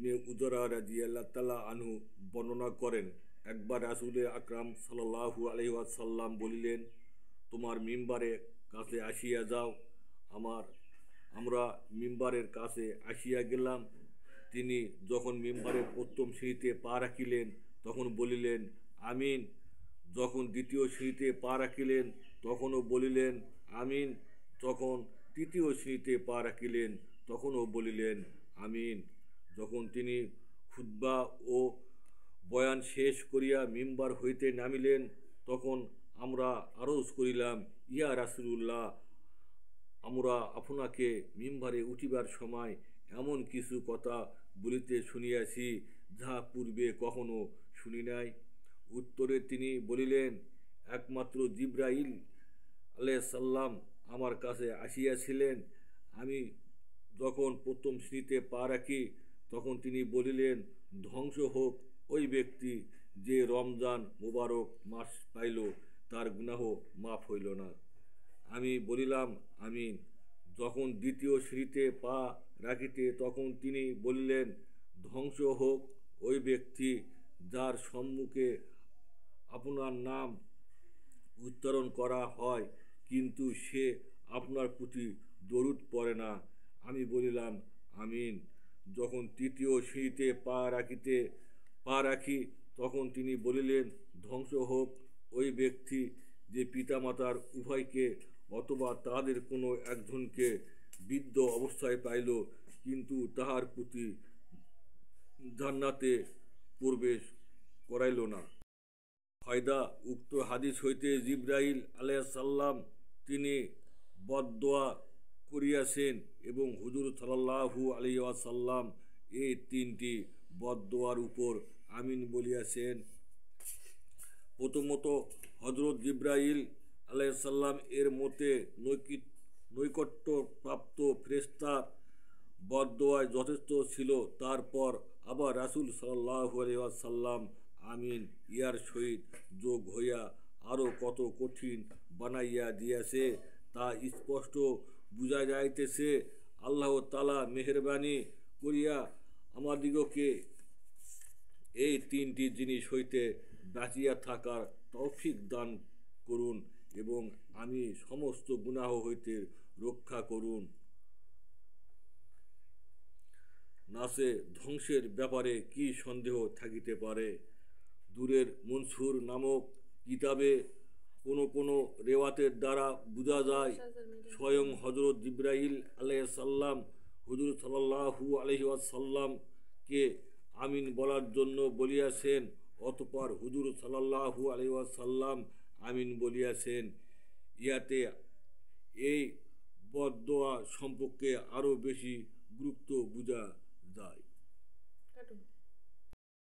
ইবনে উজরা রাদিয়াল্লাহু তাআলা আনহু বর্ণনা করেন, একবার রাসূল আকরাম সাল্লাল্লাহু আলাইহি ওয়াসাল্লাম বলিলেন, তোমার মিম্বারের কাছে আসিয়া যাও। আমরা মিম্বারের কাছে আসিয়া গেলাম। তিনি যখন মিম্বারের প্রথম সিঁড়িতে পা রাখিলেন তখন বলিলেন, আমিন। যখন দ্বিতীয় সিঁড়িতে পা রাখিলেন তখনও বলিলেন, আমিন। যখন তৃতীয় সিঁড়িতে পা রাখিলেন তখনও বলিলেন, আমিন। যখন তিনি খুতবা ও বয়ান শেষ করিয়া মিম্বার হইতে নামিলেন তখন আমরা আরজ করিলাম, ইয়া রাসূলুল্লাহ, আমরা আপনাকে মিম্বারে উঠিবার সময় এমন কিছু কথা বলিতে শুনিয়াছি যাহা পূর্বে কখনো শুনি নাই। উত্তরে তিনি বলিলেন, একমাত্র জিবরাইল আলাইহিস সালাম আমার কাছে আসিয়াছিলেন। আমি যখন প্রথম সিঁড়িতে পা রাখি তখন তিনি বলিলেন, ধ্বংস হোক ওই ব্যক্তি যে রমজান মোবারক মাস পাইল, তার গুনাহ মাফ হইল না। আমি বলিলাম, আমিন। যখন দ্বিতীয় সিঁড়িতে পা রাখিতে তখন তিনি বলিলেন, ধ্বংস হোক ওই ব্যক্তি যার সম্মুখে আপনার নাম উচ্চারণ করা হয় কিন্তু সে আপনার প্রতি দরুদ পড়ে না। আমি বলিলাম, আমিন। যখন তৃতীয় সিঁড়িতে পা রাখি তখন তিনি বলিলেন, ধ্বংস হোক ওই ব্যক্তি যে পিতামাতার উভয়কে অথবা তাদের কোনো একজনকে বৃদ্ধ অবস্থায় পাইল কিন্তু তাহার প্রতি জান্নাতে প্রবেশ করাইল না। ফায়দা, উক্ত হাদিস হইতে জিবরাইল আলাইহিস সালাম তিনি বদদোয়া করিয়াছেন এবং হুজুর সাল্লাল্লাহু আলাইহি ওয়াসাল্লাম এই তিনটি বদদোয়ার উপর আমিন বলিয়াছেন। প্রথমত, হযরত জিবরাইল আলাইহিস সালাম এর মতে নৈকট্যপ্রাপ্ত ফেরেশতার বদদোয়ায় যথেষ্ট ছিল। তারপর আবার রাসূল সাল্লাল্লাহু আলাইহি ওয়াসাল্লাম আমিন ইয়ার সহিত যোগ হইয়া আরও কত কঠিন বানাইয়া দিয়াছে তা স্পষ্ট বুঝা যাইতেছে। আল্লাহ তাআলা মেহেরবানি করিয়া আমাদিগকে এই তিনটি জিনিস হইতে বাঁচিয়া থাকার তৌফিক দান করুন এবং আমি সমস্ত গুনাহ হইতে রক্ষা করুন। নাসে ধ্বংসের ব্যাপারে কি সন্দেহ থাকিতে পারে? দূরের মনসুর নামক কিতাবে কোনো রেওয়াতের দ্বারা বোঝা যায়, স্বয়ং হযরত জিবরাইল আলাইহিস সালাম হুজুর সাল্লাল্লাহু আলাইহি ওয়াসাল্লামকে আমিন বলার জন্য বলিয়াছেন। অতঃপর হুজুর সাল্লাল্লাহু আলাইহি ওয়াসাল্লাম আমিন বলিয়াছেন। ইহাতে এই বদদোয়া সম্পর্কে আরও বেশি গুরুত্ব বুঝা যায়।